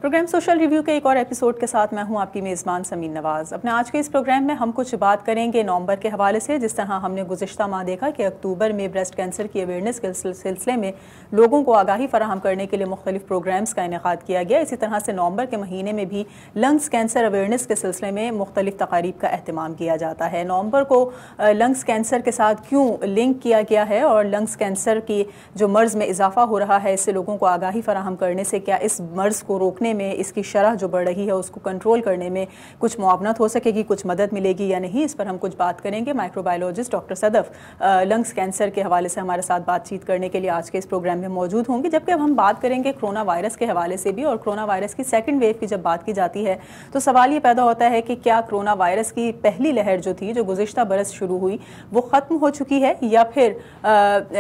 Programme social review के एक और एपिसोड के साथ मैं हूं आपकी मेज़बान समीन नवाज़। अपने आज के इस प्रोग्राम में हम कुछ बात करेंगे नवंबर के हवाले से। जिस तरह हमने गुज़िश्ता माह देखा कि अक्टूबर में ब्रेस्ट कैंसर की अवेयरनेस के सिलसिले में लोगों को आगाही फराहम करने के लिए मुख्तलिफ प्रोग्राम्स का इनेकाद किया गया, इसी तरह से नवंबर के महीने में भी लंग्स कैंसर अवेयरनेस के सिलसिले में मुख्तलिफ तकारीब का अहतमाम किया जाता है। नवंबर को लंग्स कैंसर के साथ क्यों लिंक किया गया है और लंग्स कैंसर की जो मर्ज़ में इजाफा हो रहा है, इससे लोगों को आगाही फराहम करने से क्या इस मर्ज़ को रोकने में, इसकी शरह जो बढ़ रही है उसको कंट्रोल करने में कुछ मुआवनत हो सकेगी, कुछ मदद मिलेगी या नहीं, इस पर हम कुछ बात करेंगे। Microbiologist doctor Sadaf lungs cancer के हवाले से हमारे साथ बातचीत करने के लिए आज के इस प्रोग्राम में मौजूद होंगे। जबकि अब हम बात करेंगे कोरोना वायरस के हवाले से भी, और कोरोना वायरस की सेकेंड वेव की जब बात की जाती है तो सवाल ये पैदा होता है कि क्या कोरोना वायरस की पहली लहर जो थी, जो गुज़िश्ता बरस शुरू हुई, वो ख़त्म हो चुकी है, या फिर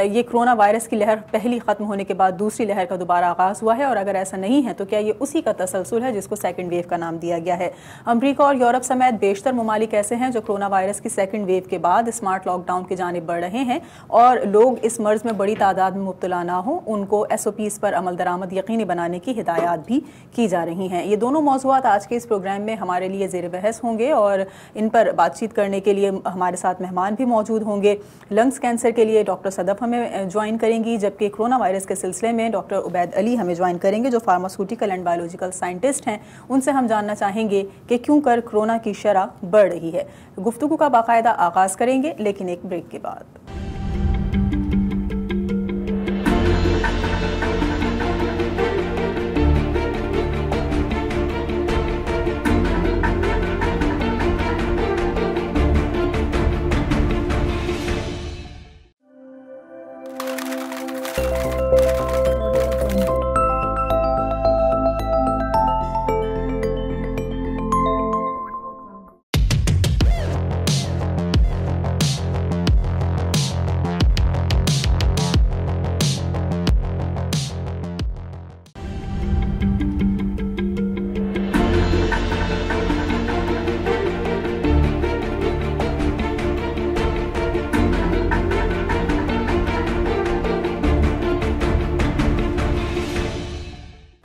ये कोरोना वायरस की लहर पहली ख़त्म होने के बाद दूसरी लहर का दोबारा आगाज़ हुआ है, और अगर ऐसा नहीं है तो क्या ये उसी का तसलसल है जिसको सेकंड वेव का नाम दिया गया है। अमरीका और यूरोप समेत बेशतर ममालिक ऐसे हैं जो कोरोना वायरस की सेकंड वेव के बाद स्मार्ट लॉकडाउन की जानिब बढ़ रहे हैं, और लोग इस मर्ज में बड़ी तादाद में मुब्तला ना हो, उनको SOPs पर अमल दरामद यकीनी बनाने की हिदायत भी की जा रही हैं। ये दोनों मौज़ूआत आज के इस प्रोग्राम में हमारे लिए ज़ेर बहस होंगे, और इन पर बातचीत करने के लिए हमारे साथ मेहमान भी मौजूद होंगे। लंग्स कैंसर के लिए डॉक्टर सदफ हमें ज्वाइन करेंगी, जबकि कोरोना वायरस के सिलसिले में डॉक्टर उबैद अली हमें ज्वाइन करेंगे जो फार्मास्यूटिकल एंड बायोलॉजिकल साइंटिस्ट हैं। उनसे हम जानना चाहेंगे कि क्यों कर कोरोना की शरह बढ़ रही है। गुफ्तगू का बाकायदा आगाज़ करेंगे, लेकिन एक ब्रेक के बाद।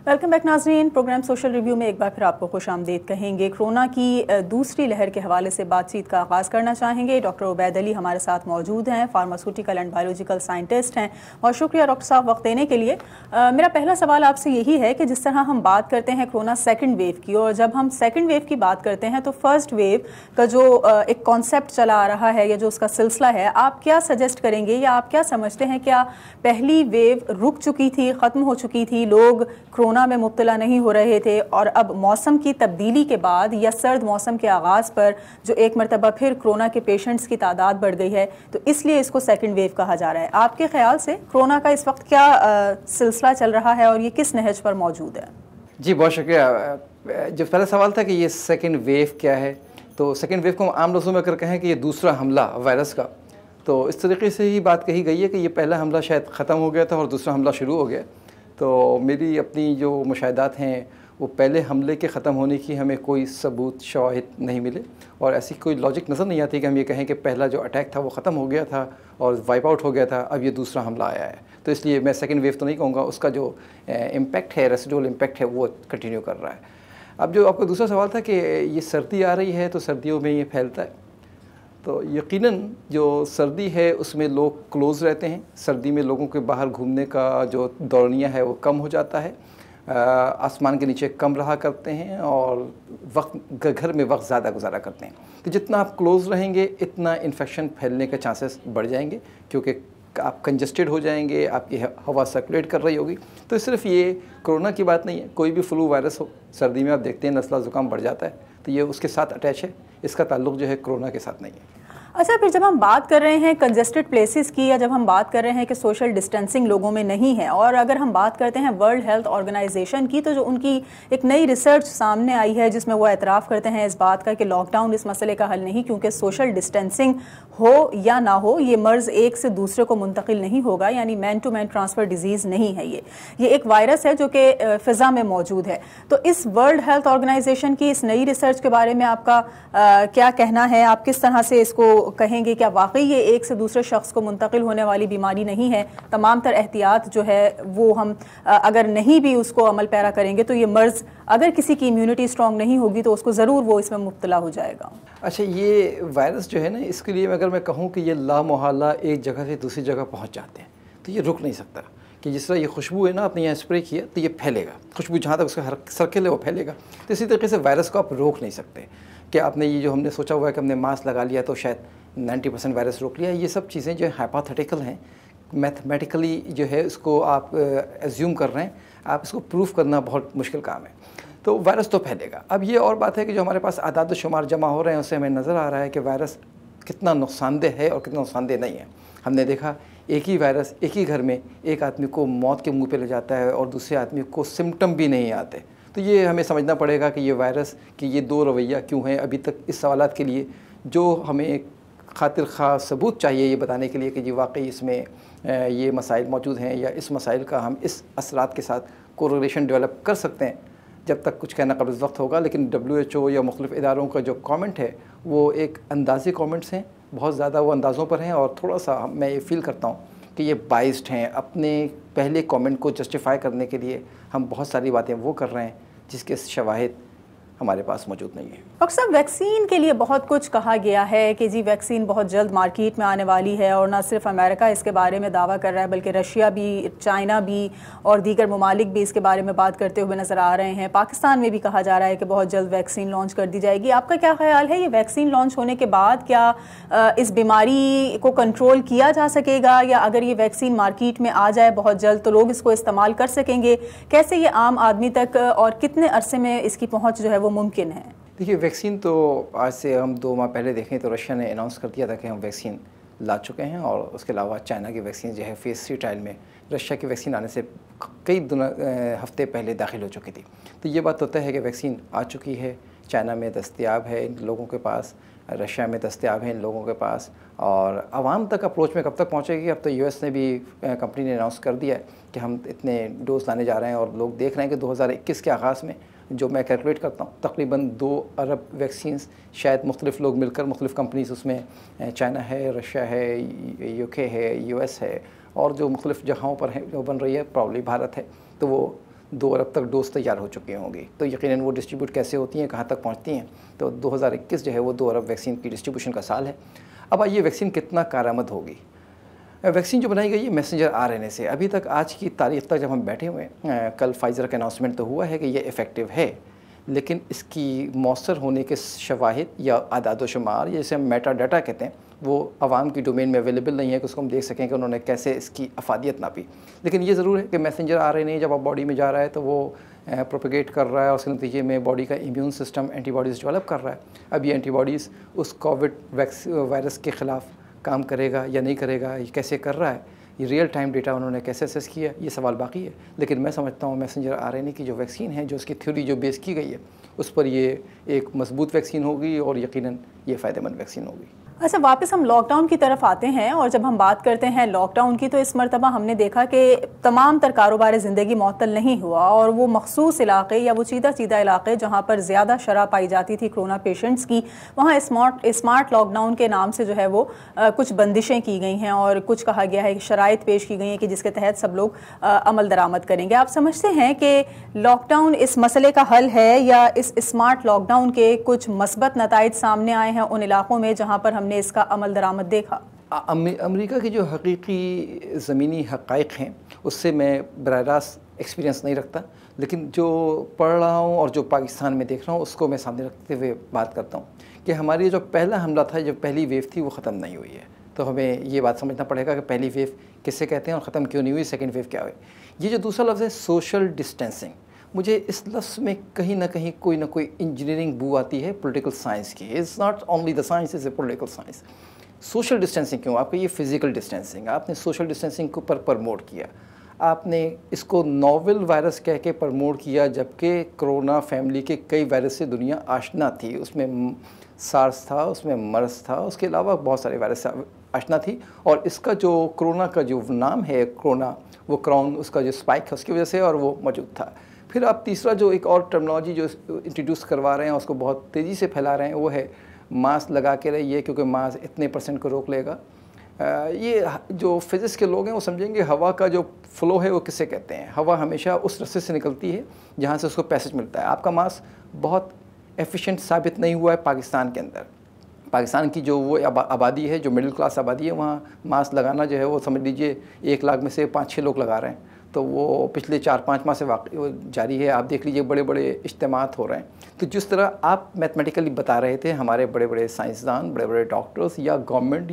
वेलकम बैक नाज़रीन। प्रोग्राम सोशल रिव्यू में एक बार फिर आपको खुश आमदीद कहेंगे। कोरोना की दूसरी लहर के हवाले से बातचीत का आगाज़ करना चाहेंगे। डॉक्टर उबैद अली हमारे साथ मौजूद हैं, फार्मास्यूटिकल एंड बायोलॉजिकल साइंटिस्ट हैं। बहुत शुक्रिया डॉक्टर साहब वक्त देने के लिए। मेरा पहला सवाल आपसे यही है कि जिस तरह हम बात करते हैं कोरोना सेकेंड वेव की, और जब हम सेकेंड वेव की बात करते हैं तो फर्स्ट वेव का जो एक कॉन्सेप्ट चला आ रहा है या जो उसका सिलसिला है, आप क्या सजेस्ट करेंगे या आप क्या समझते हैं, क्या पहली वेव रुक चुकी थी, ख़त्म हो चुकी थी, लोग कोरोना में मुब्तला नहीं हो रहे थे, और अब मौसम की तब्दीली के बाद या सर्द मौसम के आगाज़ पर जो एक मरतबा फिर कोरोना के पेशेंट्स की तादाद बढ़ गई है, तो इसलिए इसको सेकंड वेव कहा जा रहा है। आपके ख्याल से कोरोना का इस वक्त क्या सिलसिला चल रहा है और ये किस नहज पर मौजूद है? जी बहुत शुक्रिया। जो पहला सवाल था कि ये सेकंड वेव क्या है, तो सेकंड वेव को आम लफ्ज़ों में अगर कहें कि ये दूसरा हमला वायरस का, तो इस तरीके से ही बात कही गई है कि ये पहला हमला शायद ख़त्म हो गया था और दूसरा हमला शुरू हो गया। तो मेरी अपनी जो मुशाहिदात हैं वो पहले हमले के ख़त्म होने की हमें कोई सबूत शवाहिद नहीं मिले, और ऐसी कोई लॉजिक नज़र नहीं आती कि हम ये कहें कि पहला जो अटैक था वो ख़त्म हो गया था और वाइप आउट हो गया था, अब ये दूसरा हमला आया है। तो इसलिए मैं सेकंड वेव तो नहीं कहूँगा, उसका जो इम्पैक्ट है, रेसिडुअल इम्पैक्ट है, वो कंटिन्यू कर रहा है। अब जो आपका दूसरा सवाल था कि ये सर्दी आ रही है तो सर्दियों में ये फैलता है, तो यकीनन जो सर्दी है उसमें लोग क्लोज़ रहते हैं। सर्दी में लोगों के बाहर घूमने का जो दौरानिया है वो कम हो जाता है, आसमान के नीचे कम रहा करते हैं और वक्त घर में वक्त ज़्यादा गुजारा करते हैं। तो जितना आप क्लोज़ रहेंगे इतना इन्फेक्शन फैलने के चांसेस बढ़ जाएंगे, क्योंकि आप कंजस्टेड हो जाएंगे, आपकी हवा सर्कुलेट कर रही होगी। तो सिर्फ ये कोरोना की बात नहीं है, कोई भी फ्लू वायरस हो, सर्दी में आप देखते हैं नज़ला ज़ुकाम बढ़ जाता है, तो ये उसके साथ अटैच है, इसका ताल्लुक़ जो है कोरोना के साथ नहीं है। अच्छा, फिर जब हम बात कर रहे हैं कंजेस्टेड प्लेसेस की, या जब हम बात कर रहे हैं कि सोशल डिस्टेंसिंग लोगों में नहीं है, और अगर हम बात करते हैं वर्ल्ड हेल्थ ऑर्गेनाइजेशन की, तो जो उनकी एक नई रिसर्च सामने आई है जिसमें वो एतराफ़ करते हैं इस बात का कि लॉकडाउन इस मसले का हल नहीं, क्योंकि सोशल डिस्टेंसिंग हो या ना हो ये मर्ज़ एक से दूसरे को मुंतकिल नहीं होगा, यानी man to man transfer disease नहीं है, ये एक वायरस है जो कि फ़िज़ा में मौजूद है। तो इस वर्ल्ड हेल्थ ऑर्गेनाइजेशन की इस नई रिसर्च के बारे में आपका क्या कहना है? आप किस तरह से इसको कहेंगे क्या वाकई ये एक से दूसरे शख्स को मुंतकिल होने वाली बीमारी नहीं है? तमाम तर एहतियात जो है वो हम अगर नहीं भी उसको अमल पैरा करेंगे तो ये मर्ज़ अगर किसी की इम्यूनिटी स्ट्रॉन्ग नहीं होगी तो उसको ज़रूर वो इसमें मुब्तला हो जाएगा। अच्छा, ये वायरस जो है ना, इसके लिए अगर मैं कहूँ कि ये लामोहल्ला एक जगह से दूसरी जगह पहुँच जाते हैं तो ये रुक नहीं सकता कि जिस तरह ये खुशबू है ना, आपने यहाँ स्प्रे किया तो ये फैलेगा, खुशबू जहाँ तक उसका हर सर्किल है वो फैलेगा। तो इसी तरीके से वायरस को आप रोक नहीं सकते कि आपने ये जो हमने सोचा हुआ है कि हमने मास्क लगा लिया तो शायद 90% वायरस रोक लिया। ये सब चीज़ें जो हाइपोथेटिकल हैं, मैथमेटिकली जो है इसको आप एज्यूम कर रहे हैं, आप इसको प्रूफ करना बहुत मुश्किल काम है। तो वायरस तो फैलेगा। अब ये और बात है कि जो हमारे पास आदाद शुमार जमा हो रहे हैं उससे हमें नज़र आ रहा है कि वायरस कितना नुकसानदेह है और कितना नुकसानदेह नहीं है। हमने देखा एक ही वायरस एक ही घर में एक आदमी को मौत के मुंह पे ले जाता है और दूसरे आदमी को सिम्टम भी नहीं आते। तो ये हमें समझना पड़ेगा कि ये वायरस कि ये दो रवैया क्यों है। अभी तक इस सवालात के लिए जो हमें खातिर खा सबूत चाहिए ये बताने के लिए कि जी वाकई इसमें ये मसाइल मौजूद हैं या इस मसाइल का हम इस असरात के साथ कोरिलेशन डेवलप कर सकते हैं, जब तक कुछ कहना कब्ज़ वक्त होगा। लेकिन WHO या मुख्तलिफ़ इदारों का जो कमेंट है वो एक अंदाज़ी कमेंट्स हैं, बहुत ज़्यादा वो अंदाज़ों पर हैं और थोड़ा सा मैं ये फ़ील करता हूँ कि ये बाइस्ड हैं। अपने पहले कमेंट को जस्टिफाई करने के लिए हम बहुत सारी बातें वो कर रहे हैं जिसके शवाहिद हमारे पास मौजूद नहीं है। डॉक्टर साहब, वैक्सीन के लिए बहुत कुछ कहा गया है कि जी वैक्सीन बहुत जल्द मार्केट में आने वाली है और ना सिर्फ अमेरिका इसके बारे में दावा कर रहा है बल्कि रशिया भी, चाइना भी और दीगर ममालिक भी इसके बारे में बात करते हुए नज़र आ रहे हैं। पाकिस्तान में भी कहा जा रहा है कि बहुत जल्द वैक्सीन लॉन्च कर दी जाएगी। आपका क्या ख्याल है, ये वैक्सीन लॉन्च होने के बाद क्या इस बीमारी को कंट्रोल किया जा सकेगा, या अगर ये वैक्सीन मार्केट में आ जाए बहुत जल्द तो लोग इसको इस्तेमाल कर सकेंगे? कैसे ये आम आदमी तक और कितने अरसे में इसकी पहुँच जो है वो मुमकिन है? देखिए, वैक्सीन तो आज से हम 2 माह पहले देखें तो रशिया ने अनाउंस कर दिया था कि हम वैक्सीन ला चुके हैं और उसके अलावा चाइना की वैक्सीन जो है फेज़ 3 ट्रायल में रशिया की वैक्सीन आने से कई हफ्ते पहले दाखिल हो चुकी थी। तो ये बात तो तय है कि वैक्सीन आ चुकी है, चाइना में दस्तयाब है इन लोगों के पास, रशिया में दस्तयाब है इन लोगों के पास। और आवाम तक अप्रोच में कब तक पहुँचेगी? अब तो US ने भी, कंपनी ने अनाउंस कर दिया है कि हम इतने डोज लाने जा रहे हैं और लोग देख रहे हैं कि 2021 के आगाज़ में जो मैं कैलकुलेट करता हूँ तकरीबन 2 अरब वैक्सीन्स शायद मुख्तलिफ़ लोग मिलकर, मुख्तलिफ़ कंपनीज़, उसमें चाइना है, रशिया है, UK है, US है और जो मुख्तलिफ़ जगहों पर है जो बन रही है, प्रॉब्ली भारत है, तो वो 2 अरब तक डोज तैयार हो चुकी होंगी। तो यकीनन वो डिस्ट्रीब्यूट कैसे होती हैं, कहाँ तक पहुँचती हैं, तो 2021 जो है वो 2 अरब वैक्सीन की डिस्ट्रीब्यूशन का साल है। अब ये वैक्सीन कितना कारआमद होगी? वैक्सीन जो बनाई गई है मैसेंजर RNA से, अभी तक आज की तारीख़ तक जब हम बैठे हुए हैं, कल फाइज़र का अनाउंसमेंट तो हुआ है कि ये इफ़ेक्टिव है, लेकिन इसकी मौसर होने के शवाहिद या आदाद शुमार, जैसे हम मेटा डाटा कहते हैं, वो आवाम की डोमेन में अवेलेबल नहीं है कि उसको हम देख सकें कि उन्होंने कैसे इसकी अफादियत नापी। लेकिन ये ज़रूर है कि मैसेंजर RNA जब आप बॉडी में जा रहा है तो वो प्रोपेगेट कर रहा है और उसके नतीजे में बॉडी का इम्यून सिस्टम एंटीबॉडीज़ डेवलप कर रहा है। अब ये एंटीबॉडीज़ उस कोविड वायरस के ख़िलाफ़ काम करेगा या नहीं करेगा, ये कैसे कर रहा है, ये रियल टाइम डेटा उन्होंने कैसे असेस किया, ये सवाल बाकी है। लेकिन मैं समझता हूँ मैसेंजर RNA की जो वैक्सीन है, जो उसकी थ्योरी जो बेस की गई है, उस पर ये एक मजबूत वैक्सीन होगी और यकीनन ये फ़ायदेमंद वैक्सीन होगी। अच्छा, वापस हम लॉकडाउन की तरफ आते हैं और जब हम बात करते हैं लॉकडाउन की तो इस मरतबा हमने देखा कि तमाम तर कारोबार ज़िंदगी मुअत्तल नहीं हुआ और वो मखसूस इलाके या वो चीदा इलाके जहाँ पर ज़्यादा शरह पाई जाती थी कोरोना पेशेंट्स की, वहाँ स्मार्ट लॉकडाउन के नाम से जो है वो कुछ बंदिशें की गई हैं और कुछ कहा गया है कि शराइत पेश की गई हैं कि जिसके तहत सब लोग अमल दरामद करेंगे। आप समझते हैं कि लॉकडाउन इस मसले का हल है या इस स्मार्ट लॉकडाउन के कुछ मस्बत नताइज सामने आए हैं उन इलाकों में जहाँ पर हमने इसका अमल दरामद देखा? अमेरिका की जो हकीकी ज़मीनी हक़ाइक़ हैं उससे मैं बराह रास्त एक्सपीरियंस नहीं रखता, लेकिन जो पढ़ रहा हूँ और जो पाकिस्तान में देख रहा हूँ उसको मैं सामने रखते हुए बात करता हूँ कि हमारी जो पहला हमला था, जो पहली वेव थी, वो ख़त्म नहीं हुई है। तो हमें ये बात समझना पड़ेगा कि पहली वेव किससे कहते हैं और ख़त्म क्यों नहीं हुई, सेकेंड वेव क्या हुई। ये जो दूसरा लफ्ज़ है सोशल डिस्टेंसिंग, मुझे इस लफ्ज़ में कहीं ना कहीं कोई ना कोई इंजीनियरिंग बू आती है पॉलिटिकल साइंस की। It's not only the science, is a political science. Social distancing क्यों? आपका ये फिज़िकल डिस्टेंसिंग, आपने सोशल डिस्टेंसिंग को प्रमोट किया, आपने इसको नोवेल वायरस कह के प्रमोट किया, जबकि कोरोना फैमिली के कई वायरस से दुनिया आशना थी। उसमें सार्स था, उसमें मर्स था, उसके अलावा बहुत सारे वायरस आशना थी। और इसका जो कोरोना का जो नाम है कोरोना, वो क्राउन, उसका जो स्पाइक है उसकी वजह से और वो मौजूद था। फिर आप तीसरा जो एक और टर्मिनोलॉजी जो इंट्रोड्यूस करवा रहे हैं, उसको बहुत तेज़ी से फैला रहे हैं, वो है मास्क लगा के रहिए क्योंकि मास्क इतने % को रोक लेगा। ये जो फिज़िक्स के लोग हैं वो समझेंगे हवा का जो फ़्लो है वो किसे कहते हैं। हवा हमेशा उस रास्ते से निकलती है जहाँ से उसको पैसेज मिलता है। आपका मास्क बहुत एफिशिएंट साबित नहीं हुआ है पाकिस्तान के अंदर। पाकिस्तान की जो वो आबादी है, जो मिडिल क्लास आबादी है, वहाँ मास्क लगाना जो है वो समझ लीजिए 1 लाख में से 5-6 लोग लगा रहे हैं। तो वो पिछले 4-5 माह से जारी है। आप देख लीजिए बड़े बड़े इज्तिमात हो रहे हैं। तो जिस तरह आप मैथमेटिकली बता रहे थे, हमारे बड़े बड़े साइंसदान, बड़े बड़े डॉक्टर्स या गवर्नमेंट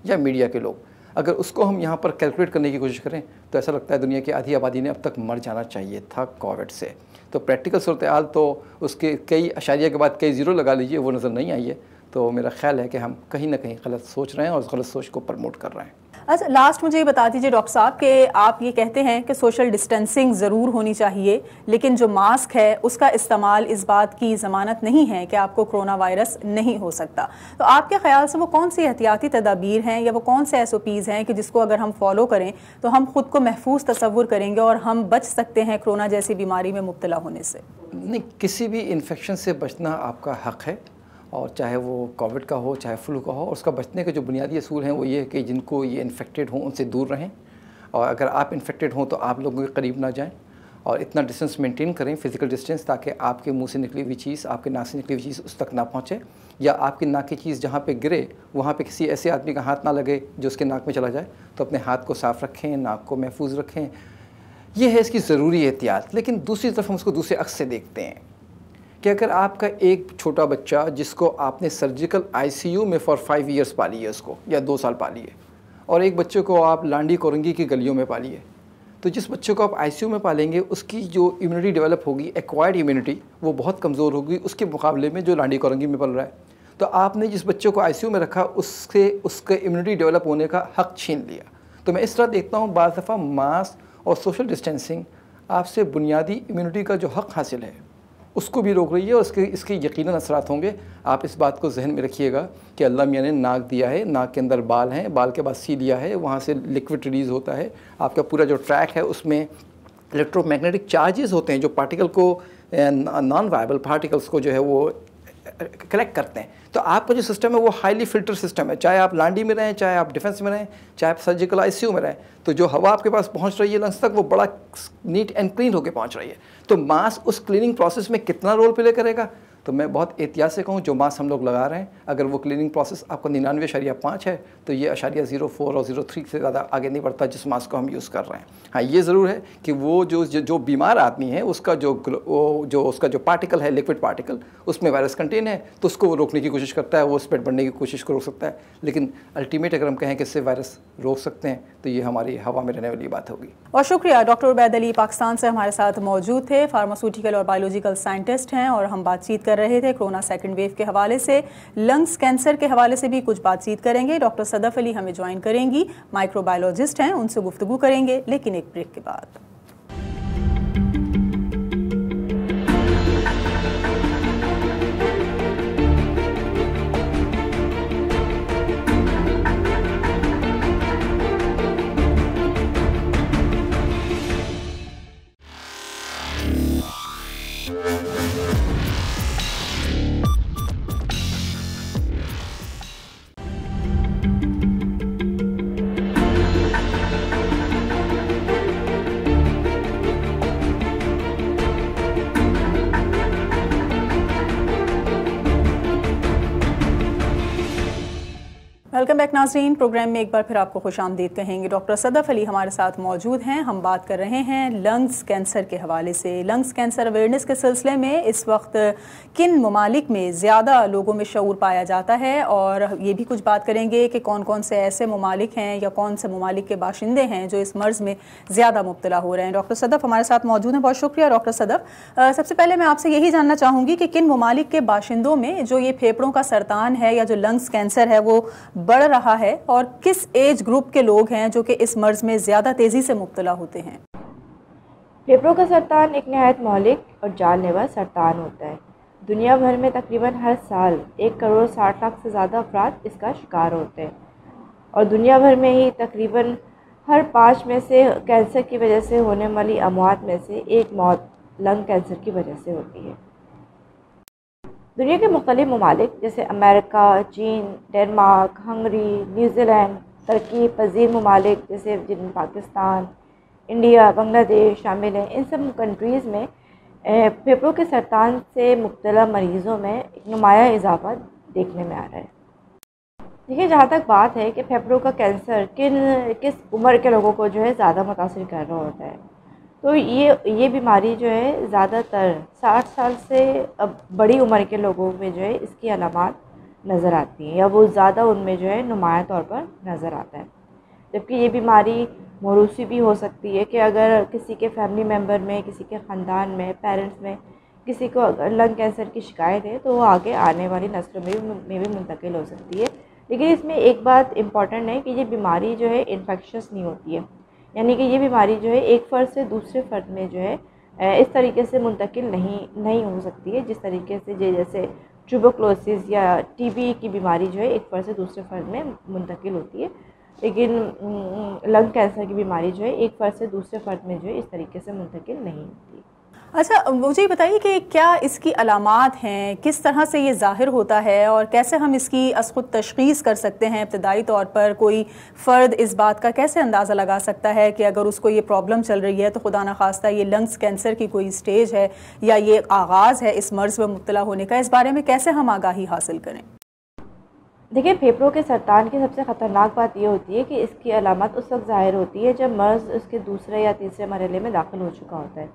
या मीडिया के लोग, अगर उसको हम यहाँ पर कैलकुलेट करने की कोशिश करें तो ऐसा लगता है दुनिया की आधी आबादी ने अब तक मर जाना चाहिए था कोविड से। तो प्रैक्टिकल सूरत हाल तो उसके कई अशारिया के बाद कई ज़ीरो लगा लीजिए, वो नज़र नहीं आई है। तो मेरा ख्याल है कि हम कहीं ना कहीं गलत सोच रहे हैं और उस गलत सोच को प्रमोट कर रहे हैं। अच्छा, लास्ट मुझे ये बता दीजिए डॉक्टर साहब कि आप ये कहते हैं कि सोशल डिस्टेंसिंग ज़रूर होनी चाहिए, लेकिन जो मास्क है उसका इस्तेमाल इस बात की ज़मानत नहीं है कि आपको कोरोना वायरस नहीं हो सकता। तो आपके ख्याल से वो कौन सी एहतियाती तदाबीर हैं या वो कौन से SOPs हैं कि जिसको अगर हम फॉलो करें तो हम ख़ुद को महफूज तसव्वुर करेंगे और हम बच सकते हैं कोरोना जैसी बीमारी में मुब्तला होने से? नहीं, किसी भी इन्फेक्शन से बचना आपका हक़ है, और चाहे वो कोविड का हो चाहे फ्लू का हो। और उसका बचने के जो बुनियादी असूल हैं वो ये है कि जिनको ये इन्फेक्टेड हों उनसे दूर रहें, और अगर आप इन्फेक्टेड हों तो आप लोगों के करीब ना जाएं, और इतना डिस्टेंस मेंटेन करें, फिज़िकल डिस्टेंस, ताकि आपके मुंह से निकली हुई चीज़, आपके नाक से निकली हुई चीज़ उस तक ना पहुँचे, या आपकी नाक की चीज़ जहाँ पे गिरे वहाँ पे किसी ऐसे आदमी का हाथ ना लगे जो उसके नाक में चला जाए। तो अपने हाथ को साफ़ रखें, नाक को महफूज रखें, ये है इसकी ज़रूरी एहतियात। लेकिन दूसरी तरफ हम उसको दूसरे अक्स से देखते हैं कि अगर आपका एक छोटा बच्चा जिसको आपने सर्जिकल ICU में फॉर 5 ईयर्स पाली है उसको, या 2 साल पाली है, और एक बच्चे को आप लांडी कोरंगी की गलियों में पाली है, तो जिस बच्चे को आप ICU में पालेंगे उसकी जो इम्यूनिटी डेवलप होगी, एक्वायर्ड इम्यूनिटी, वो बहुत कमज़ोर होगी उसके मुकाबले में जो लांडी कोरंगी में पल रहा है। तो आपने जिस बच्चे को ICU में रखा उसके इम्यूनिटी डेवलप होने का हक़ छीन लिया। तो मैं इस तरह देखता हूँ बाज़ दफ़ा मास्क और सोशल डिस्टेंसिंग आपसे बुनियादी इम्यूनिटी का जो हक़ हासिल है उसको भी रोक रही है, और इसके यकीनन असरात होंगे। आप इस बात को जहन में रखिएगा कि अल्लाह मियाँ ने नाक दिया है, नाक के अंदर बाल हैं, बाल के बाद सीलिया है, वहाँ से लिक्विड रिलीज़ होता है। आपका पूरा जो ट्रैक है उसमें इलेक्ट्रोमैग्नेटिक चार्जेस होते हैं जो पार्टिकल को, नॉन वायबल पार्टिकल्स को जो है वो कलेक्ट करते हैं। तो आपका जो सिस्टम है वो हाईली फिल्टर सिस्टम है, चाहे आप लांडी में रहें, चाहे आप डिफेंस में रहें, चाहे आप सर्जिकल ICU में रहें। तो जो हवा आपके पास पहुंच रही है लंग्स तक वो बड़ा नीट एंड क्लीन होकर पहुंच रही है। तो मास्क उस क्लीनिंग प्रोसेस में कितना रोल प्ले करेगा? तो मैं बहुत एहतियात से कहूँ, जो मास्क हम लोग लगा रहे हैं, अगर वो क्लीनिंग प्रोसेस आपका 99.5 है तो ये 0.04 और 0.3 से ज़्यादा आगे नहीं बढ़ता जिस मास्क को हम यूज़ कर रहे हैं। हाँ, ये ज़रूर है कि वो जो बीमार आदमी है उसका उसका जो पार्टिकल है, लिक्विड पार्टिकल, उसमें वायरस कंटेन है, तो उसको वो रोकने की कोशिश करता है, वो स्प्रेड बढ़ने की कोशिश को रोक सकता है। लेकिन अल्टीमेट अगर हम कहें कि इससे वायरस रोक सकते हैं तो ये हमारी हवा में रहने वाली बात होगी। और शुक्रिया, डॉक्टर उबैद अली पाकिस्तान से हमारे साथ मौजूद थे, फार्मास्यूटिकल और बायोलॉजिकल साइंटिस्ट हैं, और हम बातचीत कर रहे थे कोरोना सेकंड वेव के हवाले से। लंग्स कैंसर के हवाले से भी कुछ बातचीत करेंगे। डॉक्टर सदफ अली हमें ज्वाइन करेंगी, माइक्रोबायोलॉजिस्ट हैं, उनसे गुफ्तगू करेंगे, लेकिन एक ब्रेक के बाद। वेलकम बैक नाज़रीन, प्रोग्राम में एक बार फिर आपको खुशामदीद कहेंगे। डॉक्टर सदफ अली हमारे साथ मौजूद हैं। हम बात कर रहे हैं लंग्स कैंसर के हवाले से। लंग्स कैंसर अवेयरनेस के सिलसिले में इस वक्त किन ममालिक में ज़्यादा लोगों में शऊर पाया जाता है, और ये भी कुछ बात करेंगे कि कौन कौन से ऐसे ममालिक हैं या कौन से ममालिक के बाशिंदे हैं जो इस मर्ज़ में ज़्यादा मुब्तला हो रहे हैं। डॉक्टर सदफ हमारे साथ मौजूद हैं, बहुत शुक्रिया डॉक्टर सदफ। सबसे पहले मैं आपसे यही जानना चाहूँगी कि किन ममालिक के बाशिंदों में जो ये फेफड़ों का सरतान है या जो लंग्स कैंसर है वो बढ़ रहा है, और किस एज ग्रुप के लोग हैं जो कि इस मर्ज में ज़्यादा तेज़ी से मुब्तला होते हैं? फेफड़ों का सरतान एक नहायत मौलिक और जानलेवा सरतान होता है। दुनिया भर में तकरीबन हर साल 1 करोड़ 60 लाख से ज़्यादा अफराद इसका शिकार होते हैं, और दुनिया भर में ही तकरीबन हर 5 में से कैंसर की वजह से होने वाली अमवात में से एक मौत लंग कैंसर की वजह से होती है। दुनिया के मुख्तलिफ़ ममालिक जैसे अमेरिका, चीन, डेनमार्क, हंगरी, न्यूज़ीलैंड, तरक्की पजीर ममालिक जैसे जिनमें पाकिस्तान, इंडिया, बांग्लादेश शामिल हैं, इन सब कंट्रीज़ में फेफड़ों के सरतान से मुब्तला मरीज़ों में एक नुमाया इजाफा देखने में आ रहा है। देखिए, जहाँ तक बात है कि फेफड़ों का कैंसर किस उम्र के लोगों को जो है ज़्यादा मुतासिर कर रहा होता है, तो ये बीमारी जो है ज़्यादातर 60 साल से अब बड़ी उम्र के लोगों में जो है इसकी अलामात नज़र आती हैं, या वो ज़्यादा उनमें जो है नुमाया तौर पर नज़र आता है। जबकि ये बीमारी मौरूसी भी हो सकती है कि अगर किसी के फैमिली मेम्बर में, किसी के ख़ानदान में, पेरेंट्स में किसी को अगर लंग कैंसर की शिकायत है तो वो आगे आने वाली नस्लों में भी मुंतकिल हो सकती है। लेकिन इसमें एक बात इम्पॉर्टेंट है कि ये बीमारी जो है इन्फेक्शस नहीं होती है, यानी कि ये बीमारी जो है एक फ़र्द से दूसरे फ़र्द में जो है इस तरीके से मुंतकिल नहीं हो सकती है जिस तरीके से जैसे ट्यूबरकुलोसिस या टीबी की बीमारी जो है एक फ़र्द से दूसरे फ़र्द में मुंतकिल होती है। लेकिन लंग कैंसर की बीमारी जो है एक फ़र्द से दूसरे फ़र्द में जो है इस तरीके से मुंतकिल नहीं होती। अच्छा, मुझे बताइए कि क्या इसकी अलामात हैं, किस तरह से ये ज़ाहिर होता है और कैसे हम इसकी खुद तशख़ीस कर सकते हैं? इब्तदाई तौर पर कोई फ़र्द इस बात का कैसे अंदाज़ा लगा सकता है कि अगर उसको ये प्रॉब्लम चल रही है तो खुदा न खास्ता ये लंग्स कैंसर की कोई स्टेज है या ये आगाज़ है इस मर्ज़ में मुब्तला होने का? इस बारे में कैसे हम आगाही हासिल करें? देखिए, फेफड़ों के सरतान की सबसे ख़तरनाक बात यह होती है कि इसकी अलामत उस वक्त ज़ाहिर होती है जब मर्ज़ उसके दूसरे या तीसरे मरहले में दाखिल हो चुका होता है।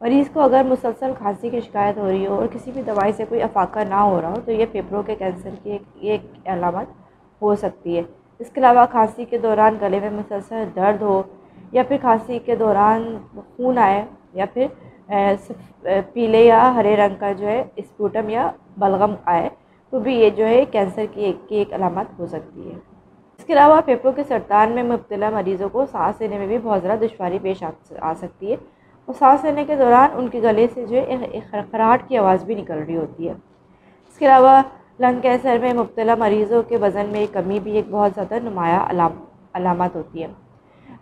मरीज़ को अगर मुसलसल खांसी की शिकायत हो रही हो और किसी भी दवाई से कोई अफाका ना हो रहा हो तो ये फेफड़ों के कैंसर की एक अलामत हो सकती है। इसके अलावा खांसी के दौरान गले में मुसलसल दर्द हो, या फिर खांसी के दौरान खून आए, या फिर पीले या हरे रंग का जो है स्पूटम या बलगम आए, तो भी ये जो है कैंसर की एक अलामत हो सकती है। इसके अलावा फेफड़ों के सरतान में मुब्तला मरीज़ों को सांस लेने में भी बहुत ज़्यादा दुश्वारी पेश आ सकती है, और सांस लेने के दौरान उनके गले से जो है एक खरखराहट की आवाज़ भी निकल रही होती है। इसके अलावा लंग कैंसर में मुब्तला मरीज़ों के वज़न में कमी भी एक बहुत ज़्यादा नुमाया अलामत होती है।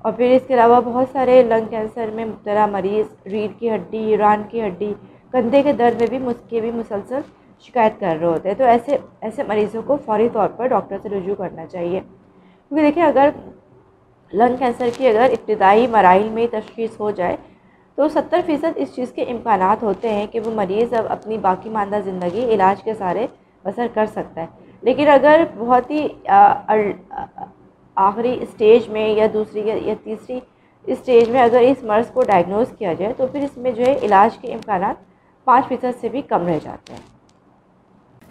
और फिर इसके अलावा बहुत सारे लंग कैंसर में मुब्तला मरीज़ रीढ़ की हड्डी, रान की हड्डी, कंधे के दर्द में भी मुसलसल शिकायत कर रहे होते हैं। तो ऐसे मरीज़ों को फ़ौरी तौर पर डॉक्टर से रुजू करना चाहिए, क्योंकि देखिए, अगर लंग कैंसर की अगर इब्तिदाई मराइल में तशख़ीस हो जाए तो 70% इस चीज़ के इम्कानात होते हैं कि वो मरीज़ अब अपनी बाकी मानदा ज़िंदगी इलाज के सारे बसर कर सकता है। लेकिन अगर बहुत ही आखिरी स्टेज में या दूसरी या तीसरी स्टेज में अगर इस मर्ज़ को डायग्नोज़ किया जाए तो फिर इसमें जो है इलाज के इम्कानात 5% से भी कम रह जाते हैं।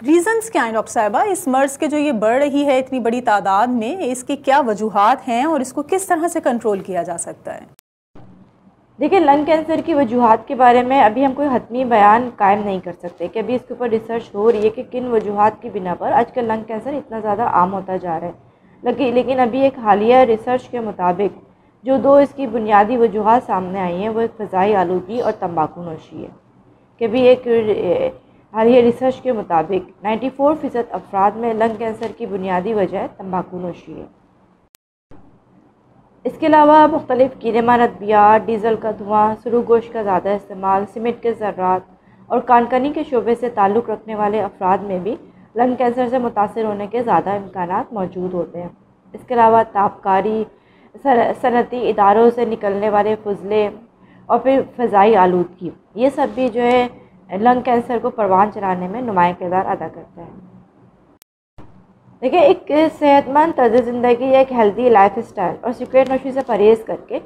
रीज़न्स क्या हैं डॉक्टर साहिबा, इस मर्ज़ के जो ये बढ़ रही है इतनी बड़ी तादाद में, इसकी क्या वजूहात हैं और इसको किस तरह से कंट्रोल किया जा सकता है? देखिए, लंग कैंसर की वजूहात के बारे में अभी हम कोई हतमी बयान कायम नहीं कर सकते कि अभी इसके ऊपर रिसर्च हो रही है कि किन वजूहात की बिना पर आजकल लंग कैंसर इतना ज़्यादा आम होता जा रहा है। लेकिन अभी एक हालिया रिसर्च के मुताबिक जो 2 इसकी बुनियादी वजूहात सामने आई हैं वो एक फ़ज़ाई आलूगी और तंबाकू नोशी है। कि भी एक हालिया रिसर्च के मुताबिक 94% अफराद में लंग कैंसर की बुनियादी वजह तंबाकू नोशी है। इसके अलावा मुख्तलिफ़ कीड़ेमार अद्वियात, डीज़ल का धुआं, सुरू गोश्त का ज़्यादा इस्तेमाल, सीमेंट के ज़र्रात और कानकनी के शोबे से ताल्लुक़ रखने वाले अफराद में भी लंग कैंसर से मुतासिर होने के ज़्यादा इम्कानात मौजूद होते हैं। इसके अलावा तापकारी, सनती इदारों से निकलने वाले फुजले और फिर फ़ज़ाई आलूदगी, ये सब भी जो है लंग कैंसर को परवान चढ़ाने में नुमाया किरदार अदा करता है। देखिए, एक सेहतमंद तर्ज़ ज़िंदगी या एक हेल्दी लाइफ स्टाइल और सिगरेट नोशी से परहेज़ करके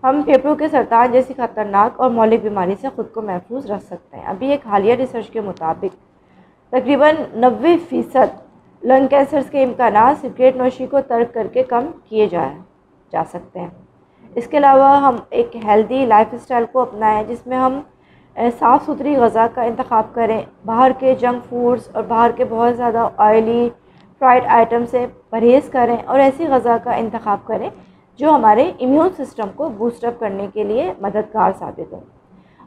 हम फेफड़ों के सरतान जैसी ख़तरनाक और मौलिक बीमारी से ख़ुद को महफूज रख सकते हैं। अभी एक हालिया रिसर्च के मुताबिक तकरीबन 90% लंग कैंसर के इम्कानात सिगरेट नोशी को तर्क करके कम किए जा सकते हैं। इसके अलावा हम एक हेल्दी लाइफ स्टाइल को अपनाएं जिसमें हम साफ़ सुथरी ग़ज़ा का इंतखाब करें, बाहर के जंक फूड्स और बाहर के बहुत ज़्यादा ऑयली फ्राइड आइटम से परहेज़ करें और ऐसी ग़ज़ा का इंतखाब करें जो हमारे इम्यून सिस्टम को बूस्टअप करने के लिए मददगार साबित हो।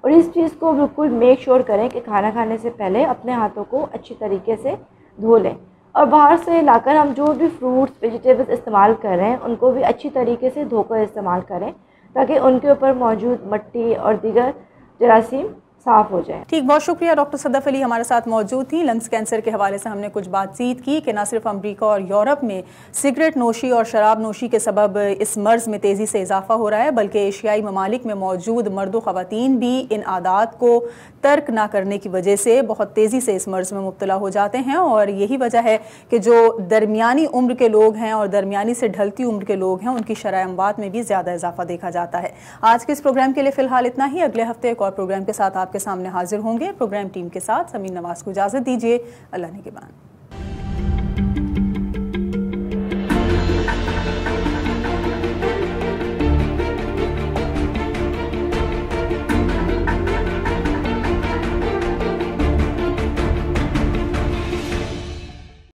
और इस चीज़ को बिल्कुल मेक श्योर करें कि खाना खाने से पहले अपने हाथों को अच्छी तरीके से धो लें, और बाहर से लाकर हम जो भी फ्रूट्स वेजिटेबल्स इस्तेमाल कर रहे हैं उनको भी अच्छी तरीके से धोकर इस्तेमाल करें ताकि उनके ऊपर मौजूद मिट्टी और दीगर जरासीम साफ हो जाए। ठीक, बहुत शुक्रिया। डॉक्टर सदफ अली हमारे साथ मौजूद थी। लंग्स कैंसर के हवाले से हमने कुछ बातचीत की कि न सिर्फ अमेरिका और यूरोप में सिगरेट नोशी और शराब नोशी के सबब इस मर्ज़ में तेज़ी से इजाफा हो रहा है, बल्कि एशियाई ममालिक में मौजूद मर्द व ख़वातीन भी इन आदात को तर्क ना करने की वजह से बहुत तेज़ी से इस मर्ज़ में मुब्तला हो जाते हैं। और यही वजह है कि जो दरमियानी उम्र के लोग हैं और दरमियानी से ढलती उम्र के लोग हैं, उनकी शरह अमवात में भी ज़्यादा इजाफा देखा जाता है। आज के इस प्रोग्राम के लिए फ़िलहाल इतना ही। अगले हफ्ते एक और प्रोग्राम के साथ आपके सामने हाजिर होंगे। प्रोग्राम टीम के साथ समीन नवाज को इजाज़त दीजिए। अल्लाह निगहबान।